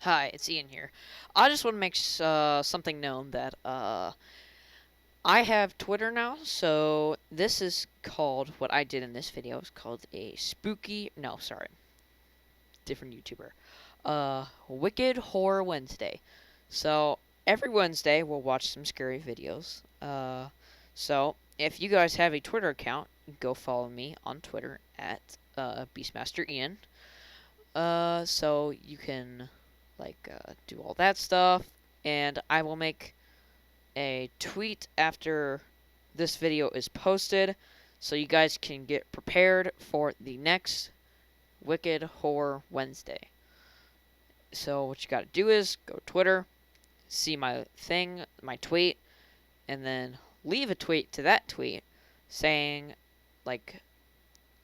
Hi, it's Ian here. I just want to make something known that I have Twitter now, so this is called, what I did in this video is called a spooky, no, sorry, different YouTuber. Wicked Horror Wednesday. So every Wednesday we'll watch some scary videos. So if you guys have a Twitter account, go follow me on Twitter at Beastmaster Ian. So you can do all that stuff, and I will make a tweet after this video is posted, so you guys can get prepared for the next Wicked Horror Wednesday. So what you gotta do is go to Twitter, see my tweet, and then leave a tweet to that tweet saying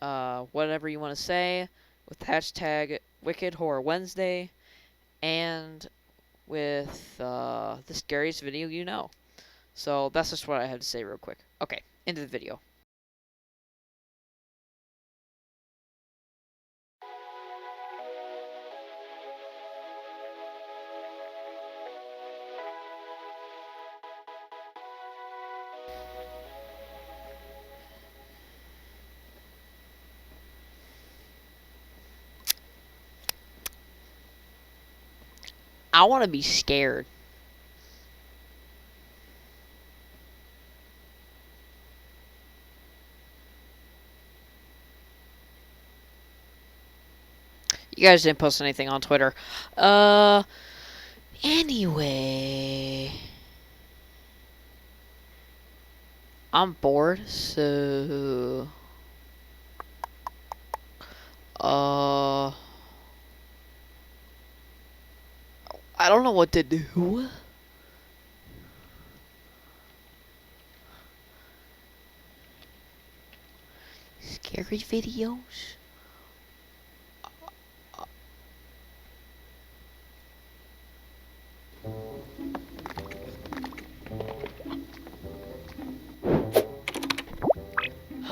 whatever you want to say with hashtag Wicked Horror Wednesday and with the scariest video you know. So that's just what I have to say real quick. Okay, into the video. I want to be scared. You guys didn't post anything on Twitter. Anyway. I'm bored, so... I don't know what to do. Scary videos?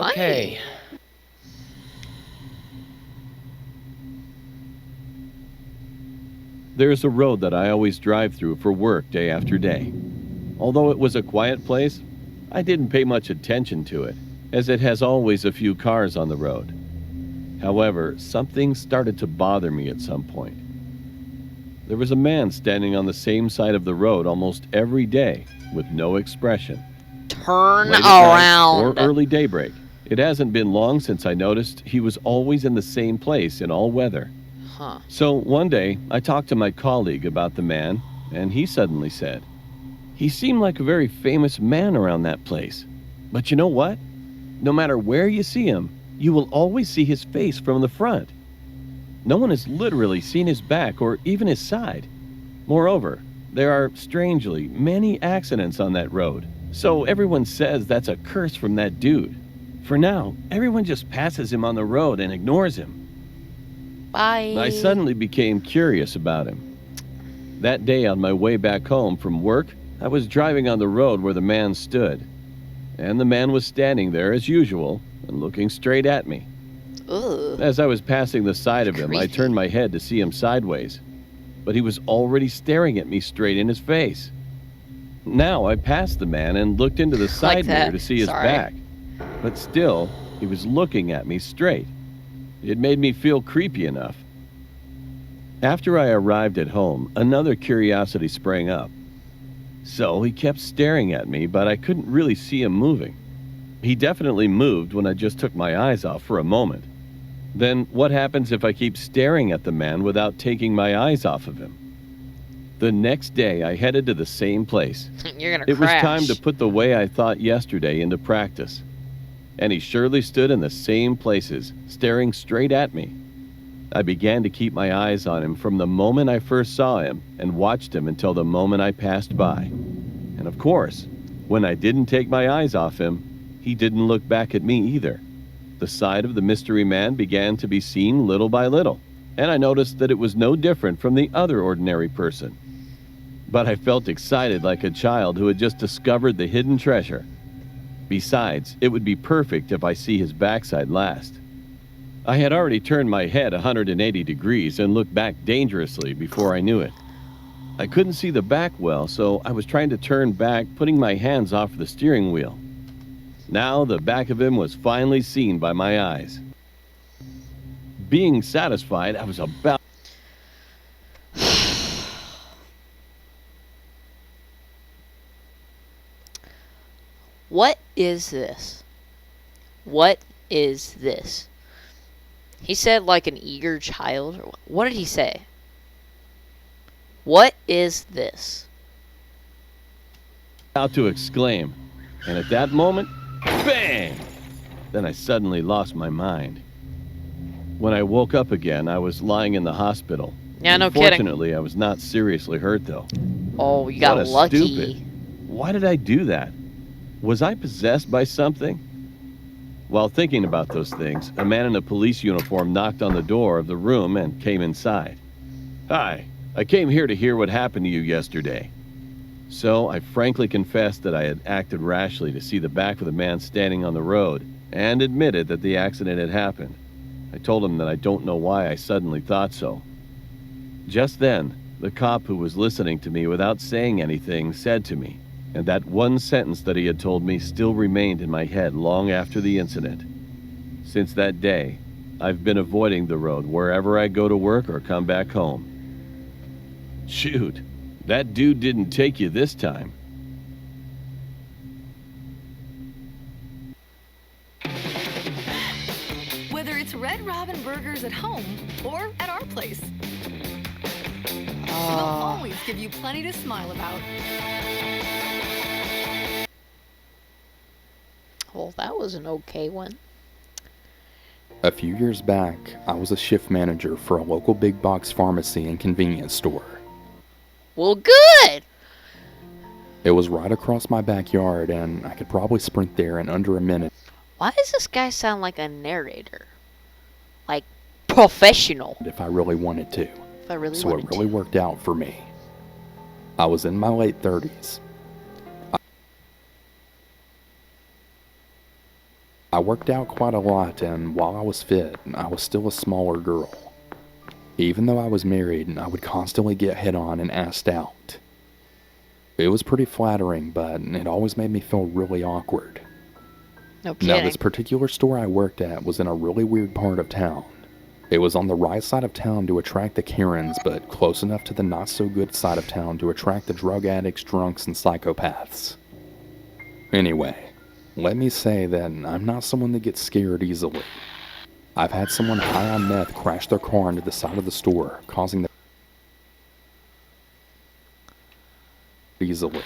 Okay. There's a road that I always drive through for work day after day. Although it was a quiet place, I didn't pay much attention to it, as it has always a few cars on the road. However, something started to bother me at some point. There was a man standing on the same side of the road almost every day with no expression. Turn Late at night around. or early daybreak. It hasn't been long since I noticed he was always in the same place in all weather. Huh. So one day, I talked to my colleague about the man, and he suddenly said, "He seemed like a very famous man around that place. But you know what? No matter where you see him, you will always see his face from the front. No one has literally seen his back or even his side. Moreover, there are, strangely, many accidents on that road. So everyone says that's a curse from that dude. For now, everyone just passes him on the road and ignores him." Bye. I suddenly became curious about him. That day on my way back home from work, I was driving on the road where the man stood. And the man was standing there as usual and looking straight at me. Ugh. As I was passing the side of him, I Creepy. turned my head to see him sideways. But he was already staring at me straight in his face. Now I passed the man and looked into the side mirror that. to see his Sorry. back. But still, he was looking at me straight. It made me feel creepy enough. After I arrived at home, another curiosity sprang up. So he kept staring at me, but I couldn't really see him moving. He definitely moved when I just took my eyes off for a moment. Then what happens if I keep staring at the man without taking my eyes off of him? The next day, I headed to the same place. You're gonna It was crash. time to put the way I thought yesterday into practice. And he surely stood in the same places, staring straight at me. I began to keep my eyes on him from the moment I first saw him and watched him until the moment I passed by. And of course, when I didn't take my eyes off him, he didn't look back at me either. The side of the mystery man began to be seen little by little, and I noticed that it was no different from the other ordinary person. But I felt excited like a child who had just discovered the hidden treasure. Besides, it would be perfect if I see his backside last. I had already turned my head 180 degrees and looked back dangerously before I knew it. I couldn't see the back well, so I was trying to turn back, putting my hands off the steering wheel. Now the back of him was finally seen by my eyes. Being satisfied, I was about What is this? What is this? He said like an eager child. Or what did he say? What is this? to exclaim, and at that moment, bang! Then I suddenly lost my mind. When I woke up again, I was lying in the hospital. Yeah, no kidding. Fortunately, I was not seriously hurt, though. Oh, you got What a lucky. stupid. Why did I do that? Was I possessed by something? While thinking about those things, a man in a police uniform knocked on the door of the room and came inside. Hi, I came here to hear what happened to you yesterday. So I frankly confessed that I had acted rashly to see the back of the man standing on the road, and admitted that the accident had happened. I told him that I don't know why I suddenly thought so. Just then, the cop who was listening to me without saying anything said to me, and that one sentence that he had told me still remained in my head long after the incident. Since that day, I've been avoiding the road wherever I go to work or come back home. Shoot, that dude didn't take you this time. Whether it's Red Robin Burgers at home or at our place, we'll always give you plenty to smile about. Well, that was an okay one. A few years back, I was a shift manager for a local big box pharmacy and convenience store. Well, good! It was right across my backyard, and I could probably sprint there in under a minute. Why does this guy sound like a narrator? Like, professional. If I really wanted to. If I really So wanted it really to. worked out for me. I was in my late 30s. I worked out quite a lot, and while I was fit, I was still a smaller girl. Even though I was married, I would constantly get hit on and asked out. It was pretty flattering, but it always made me feel really awkward. No Now, kidding. this particular store I worked at was in a really weird part of town. It was on the right side of town to attract the Karens, but close enough to the not-so-good side of town to attract the drug addicts, drunks, and psychopaths. Anyway, let me say that I'm not someone that gets scared easily. I've had someone high on meth crash their car into the side of the store, causing the easily.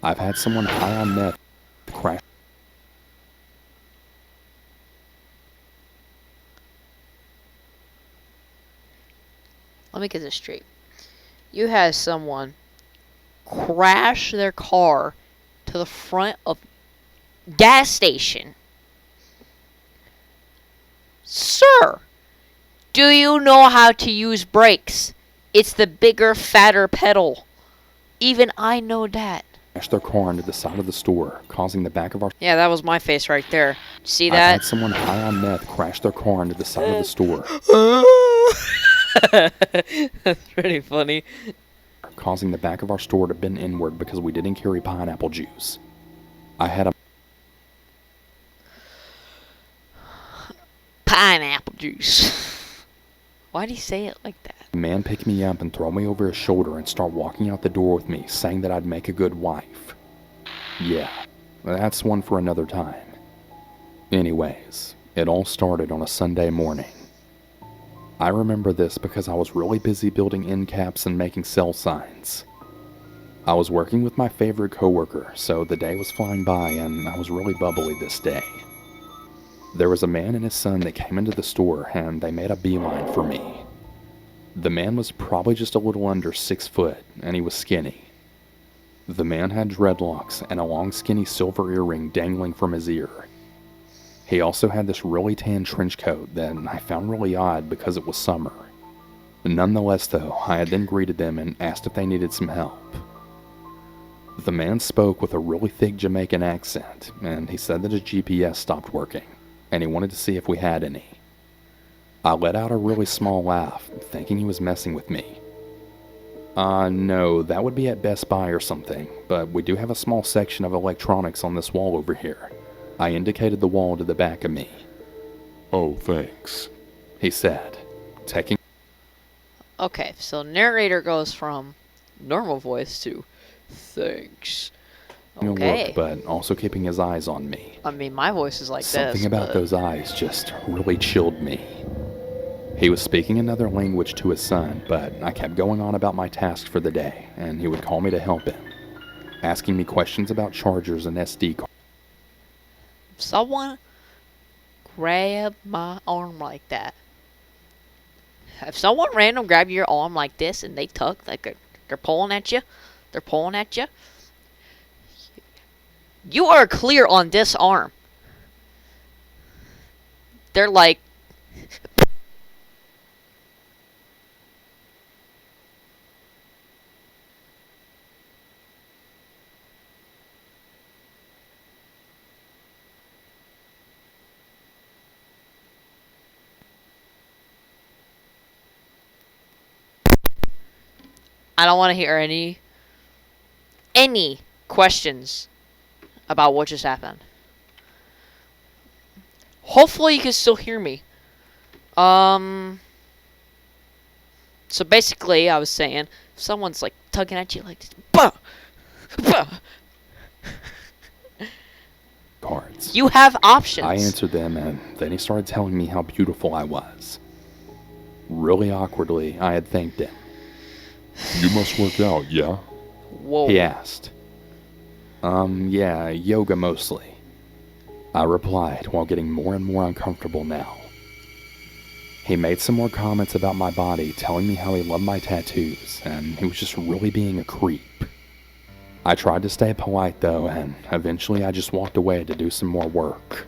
I've had someone high on meth crash. Let me get this straight. You had someone crash their car to the front of gas station. Sir, do you know how to use brakes? It's the bigger, fatter pedal. Even I know that. Crashed their car into the side of the store, causing the back of our. Yeah, that was my face right there. See I've that? had someone high on meth crash their car into the side of the store, That's pretty funny. causing the back of our store to bend inward because we didn't carry pineapple juice. I had a Pineapple juice. Why'd he say it like that? man pick me up and throw me over his shoulder and start walking out the door with me, saying that I'd make a good wife. Yeah, that's one for another time. Anyways, it all started on a Sunday morning. I remember this because I was really busy building end caps and making sell signs. I was working with my favorite coworker, so the day was flying by and I was really bubbly this day. There was a man and his son that came into the store and they made a beeline for me. The man was probably just a little under 6 foot and he was skinny. The man had dreadlocks and a long skinny silver earring dangling from his ear. He also had this really tan trench coat that I found really odd because it was summer. Nonetheless though, I had then greeted them and asked if they needed some help. The man spoke with a really thick Jamaican accent, and he said that his GPS stopped working, and he wanted to see if we had any. I let out a really small laugh, thinking he was messing with me. No, that would be at Best Buy or something, but we do have a small section of electronics on this wall over here. I indicated the wall to the back of me. Oh, thanks, He said, taking Okay, so narrator goes from normal voice to thanks. a Okay. look, but also keeping his eyes on me. I mean, my voice is like Something this. about but those eyes just really chilled me. He was speaking another language to his son, but I kept going on about my task for the day, and he would call me to help him, asking me questions about chargers and SD cards. Someone grab my arm like that. If someone random grab your arm like this and they tug, like they're pulling at you, you are clear on this arm. They're like, I don't want to hear any questions about what just happened. Hopefully you can still hear me. So basically I was saying, if someone's like tugging at you like this, bah, bah, cards. you have options. I answered them, and then he started telling me how beautiful I was. Really awkwardly, I had thanked him. you must work out, yeah? Whoa. He asked. Yeah, yoga mostly. I replied while getting more and more uncomfortable now. He made some more comments about my body, telling me how he loved my tattoos, and he was just really being a creep. I tried to stay polite though, and eventually I just walked away to do some more work.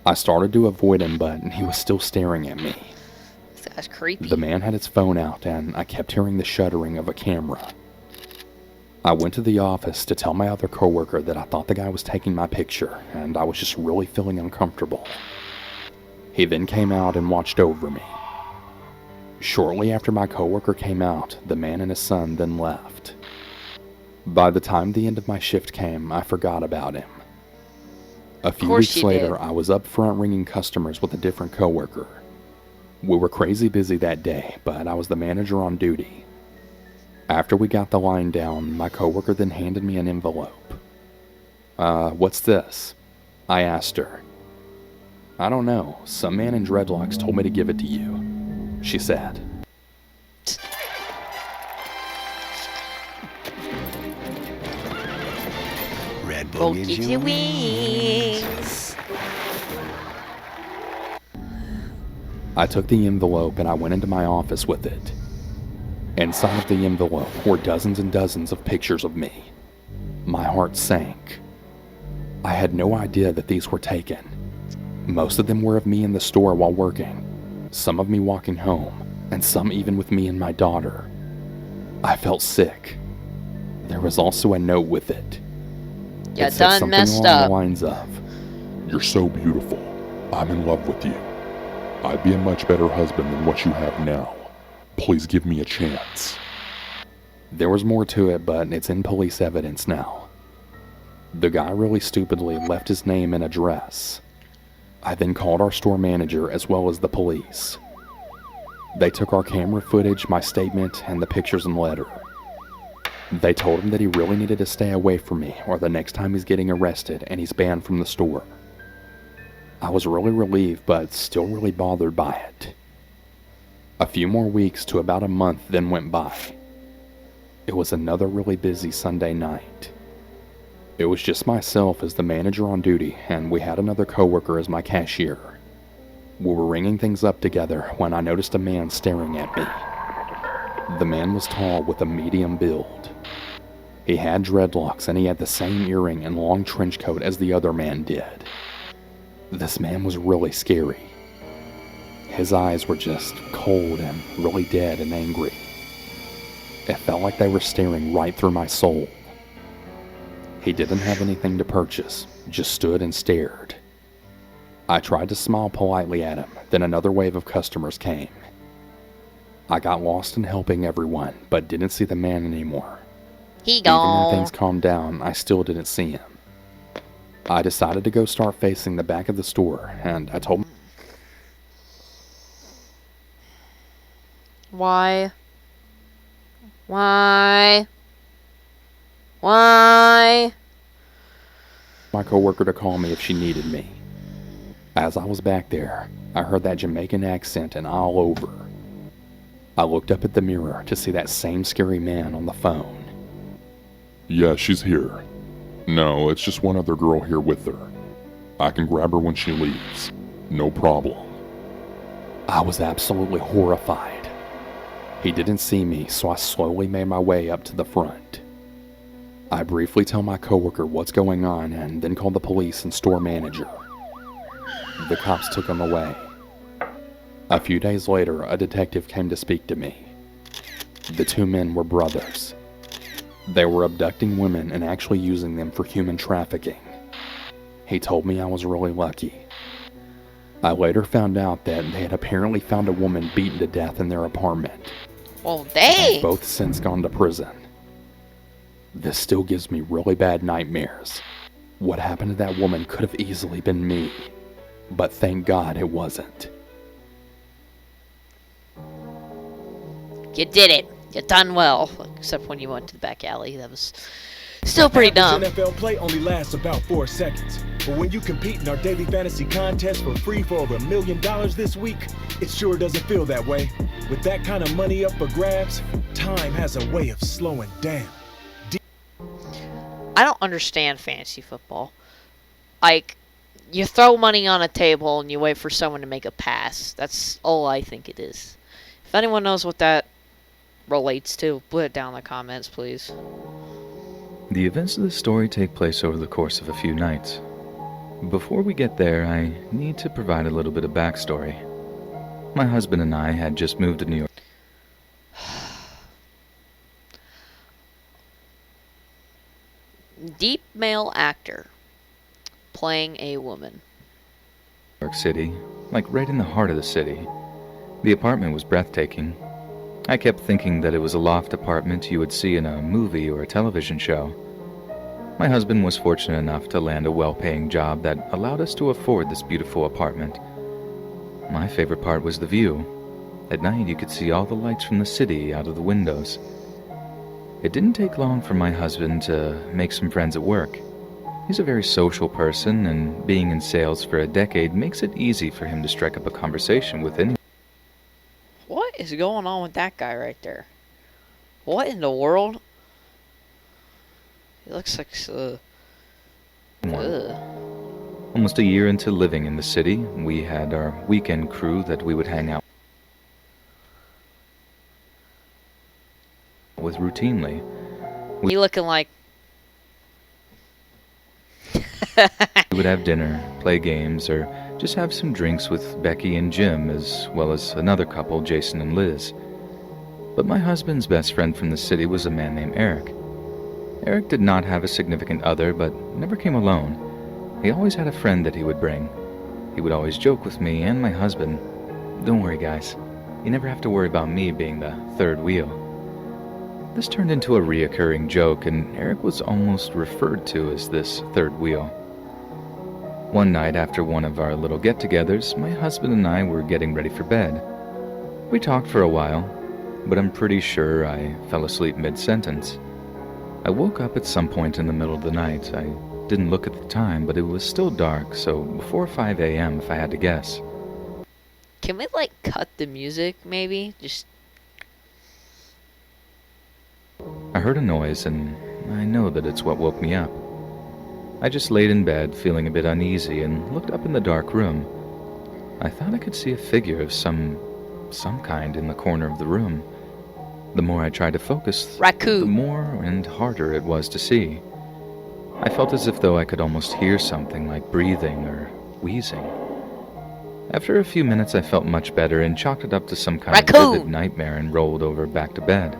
I started to avoid him, but he was still staring at me. That's creepy. The man had his phone out, and I kept hearing the shuddering of a camera. I went to the office to tell my other coworker that I thought the guy was taking my picture, and I was just really feeling uncomfortable. He then came out and watched over me. Shortly after my coworker came out, the man and his son then left. By the time the end of my shift came, I forgot about him. A few course weeks you later, did. I was up front ringing customers with a different coworker. We were crazy busy that day, but I was the manager on duty. After we got the line down, my coworker then handed me an envelope. What's this? I asked her. I don't know. Some man in dreadlocks told me to give it to you, she said. Red Bull Bull gives gives you you wings. wings. I took the envelope and I went into my office with it. Inside of the envelope were dozens and dozens of pictures of me. My heart sank. I had no idea that these were taken. Most of them were of me in the store while working, some of me walking home, and some even with me and my daughter. I felt sick. There was also a note with it. You It said done something messed along the up. lines of, You're so beautiful. I'm in love with you. I'd be a much better husband than what you have now. Please give me a chance. there was more to it, but it's in police evidence now. The guy really stupidly left his name and address. I then called our store manager as well as the police. They took our camera footage, my statement, and the pictures and letter. They told him that he really needed to stay away from me, or the next time he's getting arrested and he's banned from the store. I was really relieved, but still really bothered by it. A few more weeks to about a month then went by. It was another really busy Sunday night. It was just myself as the manager on duty, and we had another coworker as my cashier. We were ringing things up together when I noticed a man staring at me. The man was tall with a medium build. He had dreadlocks and he had the same earring and long trench coat as the other man did. This man was really scary. His eyes were just cold and really dead and angry. It felt like they were staring right through my soul. He didn't have anything to purchase, just stood and stared. I tried to smile politely at him, then another wave of customers came. I got lost in helping everyone, but didn't see the man anymore. He Even when gone. things calmed down, I still didn't see him. I decided to go start facing the back of the store, and I told Why? Why? Why? my coworker to call me if she needed me. As I was back there, I heard that Jamaican accent and all over. I looked up at the mirror to see that same scary man on the phone. Yeah, she's here. No, it's just one other girl here with her. I can grab her when she leaves. No problem. I was absolutely horrified. He didn't see me, so I slowly made my way up to the front. I briefly tell my coworker what's going on and then called the police and store manager. The cops took him away. A few days later, a detective came to speak to me. The two men were brothers. They were abducting women and actually using them for human trafficking. He told me I was really lucky. I later found out that they had apparently found a woman beaten to death in their apartment. Well, They've dang. both since gone to prison. This still gives me really bad nightmares. What happened to that woman could have easily been me, but thank God it wasn't. You did it. You done well. Except when you went to the back alley. That was still pretty dumb. NFL play only lasts about 4 seconds. But when you compete in our daily fantasy contest for free for over $1 million this week, it sure doesn't feel that way. With that kind of money up for grabs, time has a way of slowing down. I don't understand fantasy football. Like, you throw money on a table and you wait for someone to make a pass. That's all I think it is. If anyone knows what that relates to, put it down in the comments, please. The events of the story take place over the course of a few nights. Before we get there, I need to provide a little bit of backstory. My husband and I had just moved to New York Deep male actor playing a woman. City, like right in the heart of the city. The apartment was breathtaking. I kept thinking that it was a loft apartment you would see in a movie or a television show. My husband was fortunate enough to land a well-paying job that allowed us to afford this beautiful apartment. My favorite part was the view. At night you could see all the lights from the city out of the windows. It didn't take long for my husband to make some friends at work. He's a very social person, and being in sales for a decade makes it easy for him to strike up a conversation with anyone. What is going on with that guy right there? What in the world? He looks like Almost a year into living in the city, we had our weekend crew that we would hang out with routinely. he looking like We would have dinner, play games, or just have some drinks with Becky and Jim, as well as another couple, Jason and Liz. But my husband's best friend from the city was a man named Eric. Eric did not have a significant other, but never came alone. He always had a friend that he would bring. He would always joke with me and my husband, "Don't worry, guys. You never have to worry about me being the third wheel." This turned into a reoccurring joke, and Eric was almost referred to as this third wheel. One night after one of our little get-togethers, my husband and I were getting ready for bed. We talked for a while, but I'm pretty sure I fell asleep mid-sentence. I woke up at some point in the middle of the night. I didn't look at the time, but it was still dark, so before 5 a.m. if I had to guess. Can we, like, cut the music, maybe? Just... I heard a noise, and I know that it's what woke me up. I just laid in bed, feeling a bit uneasy, and looked up in the dark room. I thought I could see a figure of some kind in the corner of the room. The more I tried to focus, Raccoon. the more and harder it was to see. I felt as if though I could almost hear something like breathing or wheezing. After a few minutes I felt much better and chalked it up to some kind of Raccoon. vivid nightmare and rolled over back to bed.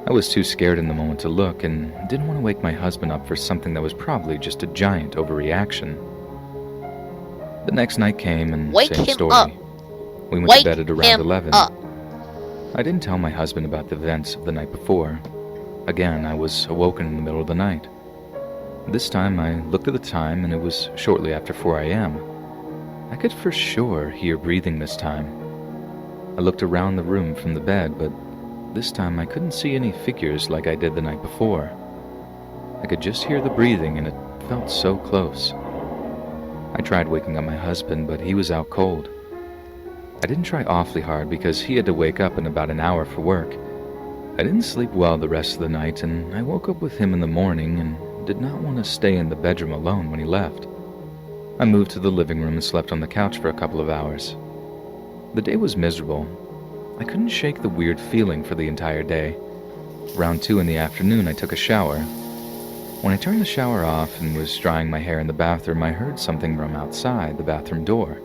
I was too scared in the moment to look and didn't want to wake my husband up for something that was probably just a giant overreaction. The next night came and Wake same him story. up. We went Wake to bed at around him 11. up. I didn't tell my husband about the events of the night before. Again, I was awoken in the middle of the night. This time I looked at the time and it was shortly after 4 a.m. I could for sure hear breathing this time. I looked around the room from the bed, but this time I couldn't see any figures like I did the night before. I could just hear the breathing and it felt so close. I tried waking up my husband, but he was out cold. I didn't try awfully hard because he had to wake up in about an hour for work. I didn't sleep well the rest of the night, and I woke up with him in the morning and did not want to stay in the bedroom alone when he left. I moved to the living room and slept on the couch for a couple of hours. The day was miserable. I couldn't shake the weird feeling for the entire day. Around 2 in the afternoon, I took a shower. When I turned the shower off and was drying my hair in the bathroom, I heard something from outside the bathroom door.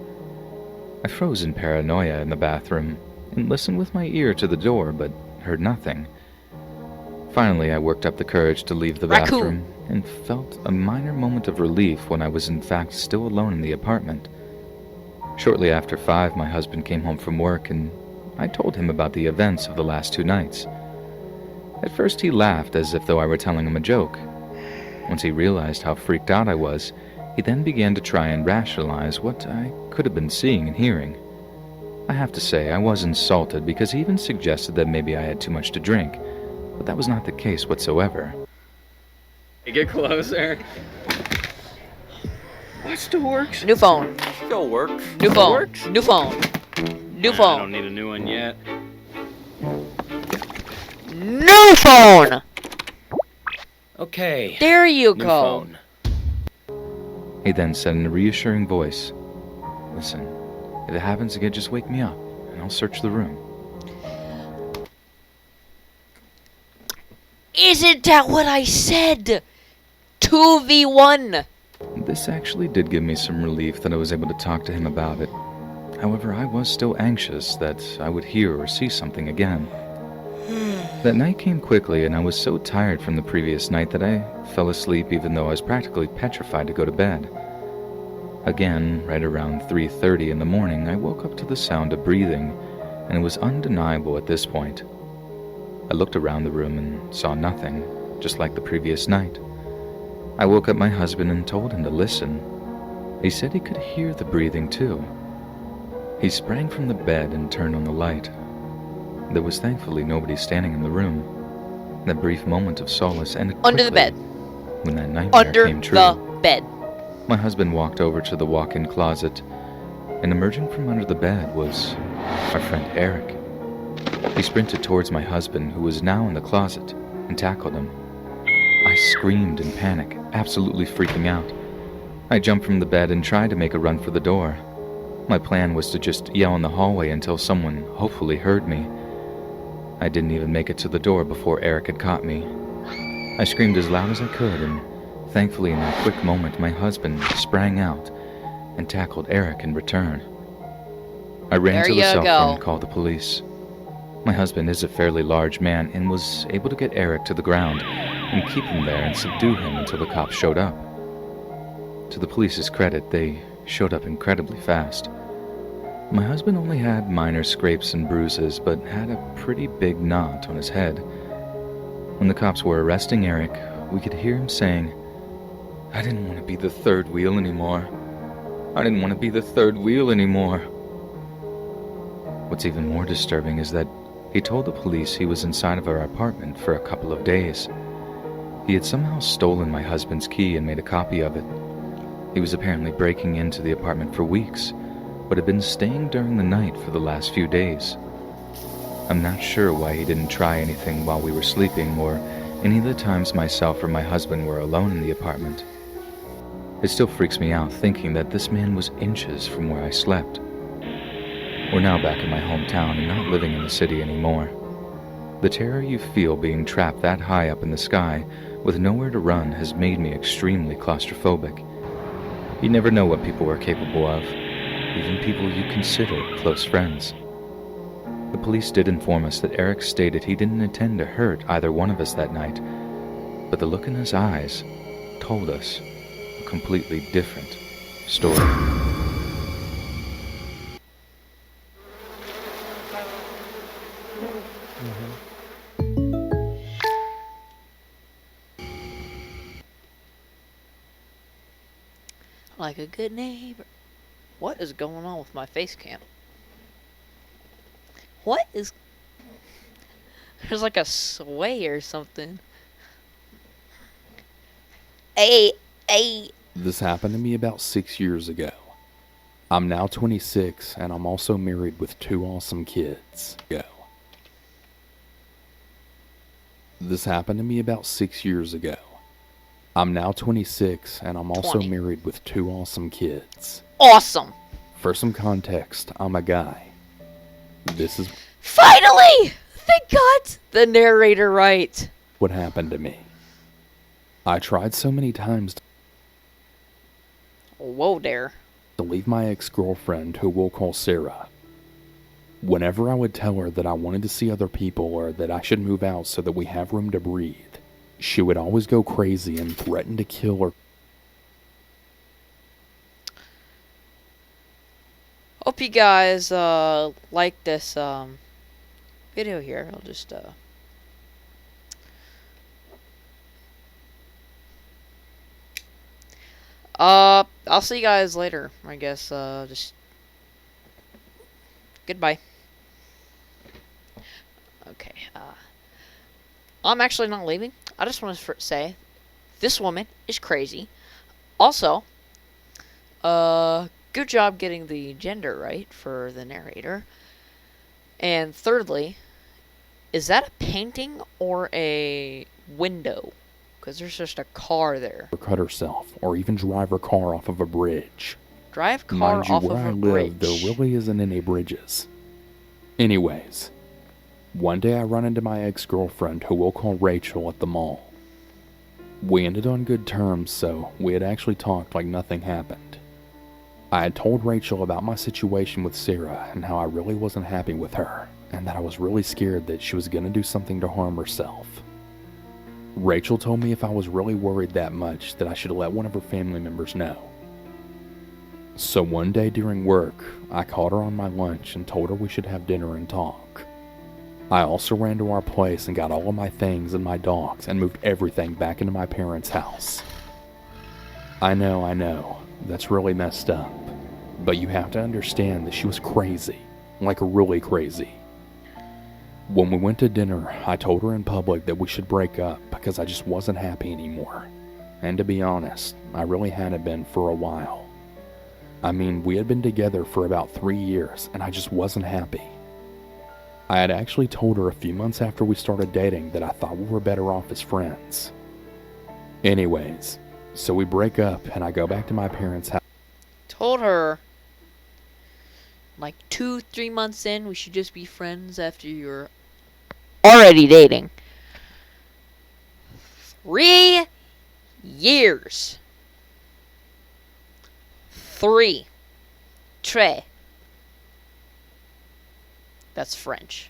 I froze in paranoia in the bathroom and listened with my ear to the door, but heard nothing. Finally, I worked up the courage to leave the bathroom and felt a minor moment of relief when I was in fact still alone in the apartment. Shortly after 5, my husband came home from work and I told him about the events of the last 2 nights. At first he laughed as if though I were telling him a joke. Once he realized how freaked out I was, he then began to try and rationalize what I could have been seeing and hearing. I have to say, I was insulted because he even suggested that maybe I had too much to drink, but that was not the case whatsoever. Get closer. What still works? New phone. Still works. New Still phone. works? New phone. New I phone. don't need a new one yet. New phone! Okay. There you New go. phone. He then said in a reassuring voice, "Listen, if it happens again, just wake me up, and I'll search the room." Isn't that what I said? 2v1. This actually did give me some relief that I was able to talk to him about it. However, I was still anxious that I would hear or see something again. That night came quickly, and I was so tired from the previous night that I fell asleep even though I was practically petrified to go to bed. Again, right around 3:30 in the morning, I woke up to the sound of breathing, and it was undeniable at this point. I looked around the room and saw nothing, just like the previous night. I woke up my husband and told him to listen. He said he could hear the breathing too. He sprang from the bed and turned on the light. There was thankfully nobody standing in the room. That brief moment of solace ended Under the quickly bed. when that nightmare Under came true. the bed. My husband walked over to the walk-in closet, and emerging from under the bed was our friend Eric. He sprinted towards my husband, who was now in the closet, and tackled him. I screamed in panic, absolutely freaking out. I jumped from the bed and tried to make a run for the door. My plan was to just yell in the hallway until someone hopefully heard me. I didn't even make it to the door before Eric had caught me. I screamed as loud as I could, and thankfully in that quick moment my husband sprang out and tackled Eric in return. I ran There to the you cell phone go. and called the police. My husband is a fairly large man and was able to get Eric to the ground and keep him there and subdue him until the cops showed up. To the police's credit, they showed up incredibly fast. My husband only had minor scrapes and bruises, but had a pretty big knot on his head. When the cops were arresting Eric, we could hear him saying, "I didn't want to be the third wheel anymore. I didn't want to be the third wheel anymore." What's even more disturbing is that he told the police he was inside of our apartment for a couple of days. He had somehow stolen my husband's key and made a copy of it. He was apparently breaking into the apartment for weeks, but had been staying during the night for the last few days. I'm not sure why he didn't try anything while we were sleeping or any of the times myself or my husband were alone in the apartment. It still freaks me out thinking that this man was inches from where I slept. We're now back in my hometown and not living in the city anymore. The terror you feel being trapped that high up in the sky with nowhere to run has made me extremely claustrophobic. You never know what people are capable of, even people you consider close friends. The police did inform us that Eric stated he didn't intend to hurt either one of us that night, but the look in his eyes told us a completely different story. like a good neighbor. What is going on with my face cam? What is... There's like a sway or something. Hey. This happened to me about 6 years ago. I'm now 26, and I'm also married with 2 awesome kids. This happened to me about 6 years ago. I'm now 26, and I'm also 20. married with 2 awesome kids. Awesome. For some context, I'm a guy. This is Finally! They got the narrator right. what happened to me. I tried so many times Whoa there. to leave my ex-girlfriend, who we'll call Sarah. Whenever I would tell her that I wanted to see other people or that I should move out so that we have room to breathe, she would always go crazy and threaten to kill or Hope you guys like this video here. I'll just I'll see you guys later. I guess just goodbye. Okay. I'm actually not leaving. I just want to say this woman is crazy. Also, good job getting the gender right for the narrator. And thirdly, is that a painting or a window? Because there's just a car there. cut herself or even drive her car off of a bridge. Drive car Mind you, off where of I a live, bridge. there really isn't any bridges. Anyways, one day I run into my ex-girlfriend, who we'll call Rachel, at the mall. We ended on good terms, so we had actually talked like nothing happened. I had told Rachel about my situation with Sarah and how I really wasn't happy with her, and that I was really scared that she was going to do something to harm herself. Rachel told me if I was really worried that much that I should let one of her family members know. So one day during work, I called her on my lunch and told her we should have dinner and talk. I also ran to our place and got all of my things and my dogs and moved everything back into my parents' house. I know, that's really messed up. But you have to understand that she was crazy, like really crazy. When we went to dinner, I told her in public that we should break up because I just wasn't happy anymore. And to be honest, I really hadn't been for a while. I mean, we had been together for about 3 years and I just wasn't happy. I had actually told her a few months after we started dating that I thought we were better off as friends. Anyways, so we break up and I go back to my parents' house. Told her like 2-3 months in we should just be friends after you're already dating. 3 years. 3. Tre. That's French.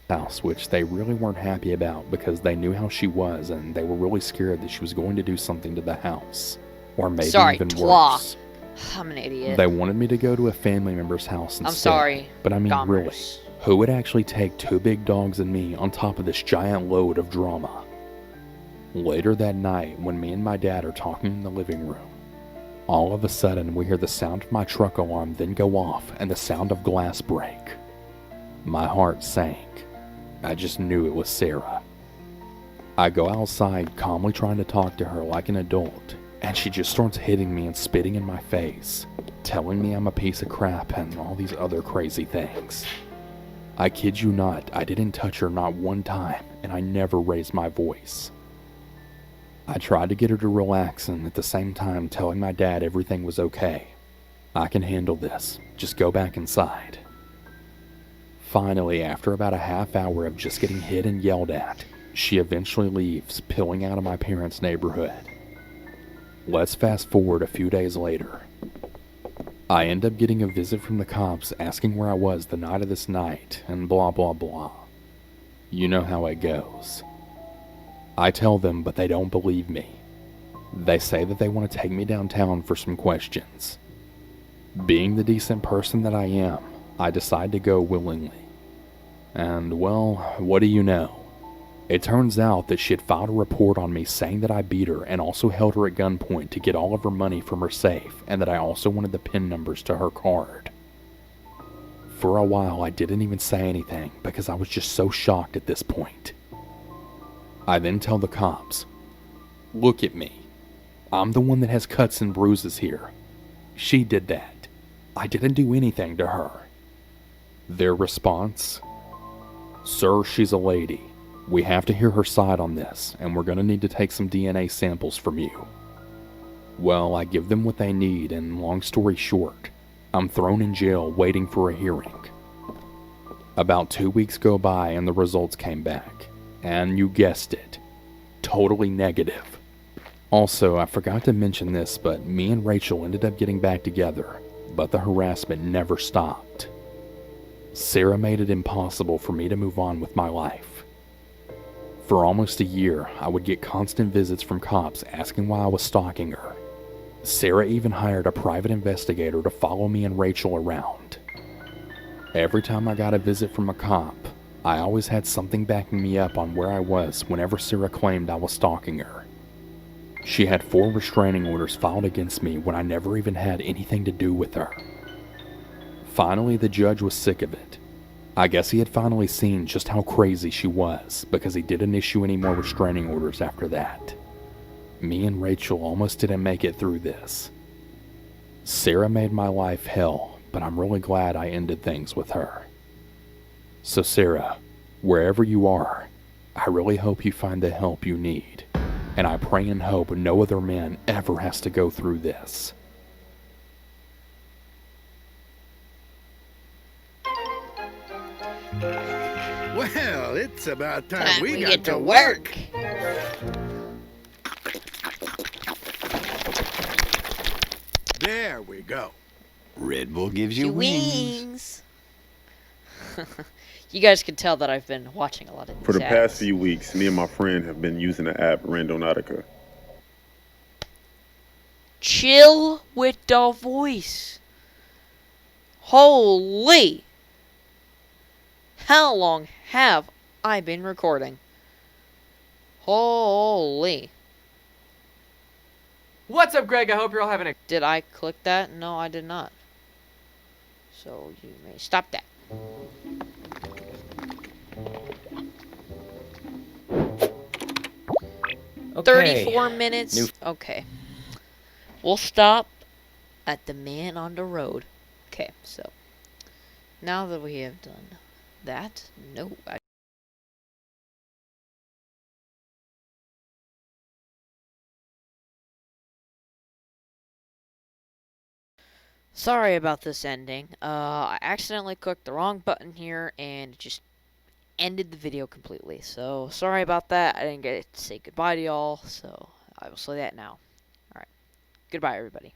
House, which they really weren't happy about because they knew how she was and they were really scared that she was going to do something to the house. Or maybe Sorry, even toi. worse. I'm an idiot. They wanted me to go to a family member's house instead. I'm sorry. But I mean, really, Commerce. who would actually take 2 big dogs and me on top of this giant load of drama? Later that night, when me and my dad are talking in the living room, all of a sudden we hear the sound of my truck alarm then go off and the sound of glass break. My heart sank. I just knew it was Sarah. I go outside, calmly trying to talk to her like an adult, and she just starts hitting me and spitting in my face, telling me I'm a piece of crap and all these other crazy things. I kid you not, I didn't touch her not one time, and I never raised my voice. I tried to get her to relax and at the same time telling my dad everything was okay. I can handle this, just go back inside. Finally, after about a half hour of just getting hit and yelled at, she eventually leaves, peeling out of my parents' neighborhood. Let's fast forward a few days later. I end up getting a visit from the cops asking where I was the night of this night, and blah blah blah. You know how it goes. I tell them, but they don't believe me. They say that they want to take me downtown for some questions. Being the decent person that I am, I decide to go willingly. And well, what do you know? It turns out that she had filed a report on me saying that I beat her and also held her at gunpoint to get all of her money from her safe, and that I also wanted the PIN numbers to her card. For a while, I didn't even say anything because I was just so shocked at this point. I then tell the cops, "Look at me. I'm the one that has cuts and bruises here. She did that. I didn't do anything to her." Their response, "Sir, she's a lady. We have to hear her side on this, and we're going to need to take some DNA samples from you." Well, I give them what they need, and long story short, I'm thrown in jail waiting for a hearing. About 2 weeks go by and the results came back. And you guessed it, totally negative. Also, I forgot to mention this, but me and Rachel ended up getting back together, but the harassment never stopped. Sarah made it impossible for me to move on with my life. For almost a year, I would get constant visits from cops asking why I was stalking her. Sarah even hired a private investigator to follow me and Rachel around. Every time I got a visit from a cop, I always had something backing me up on where I was whenever Sarah claimed I was stalking her. She had 4 restraining orders filed against me when I never even had anything to do with her. Finally, the judge was sick of it. I guess he had finally seen just how crazy she was, because he didn't issue any more restraining orders after that. Me and Rachel almost didn't make it through this. Sarah made my life hell, but I'm really glad I ended things with her. So Sarah, wherever you are, I really hope you find the help you need, and I pray and hope no other man ever has to go through this. Well, it's about time Time we we got get to to work. There we go. Red Bull gives you wings. You guys can tell that I've been watching a lot of these For the ads. past few weeks, me and my friend have been using the app Randonautica. Chill with the voice. Holy! How long have I been recording? Holy. What's up, Greg? I hope you're all having a... Did I click that? No, I did not. So you may stop that. Okay. 34 minutes. Okay. We'll stop at the man on the road. Okay, so now that we have done that, no, sorry about this ending. I accidentally clicked the wrong button here and it just ended the video completely. So sorry about that. I didn't get to say goodbye to y'all, so I will say that now. Alright. Goodbye, everybody.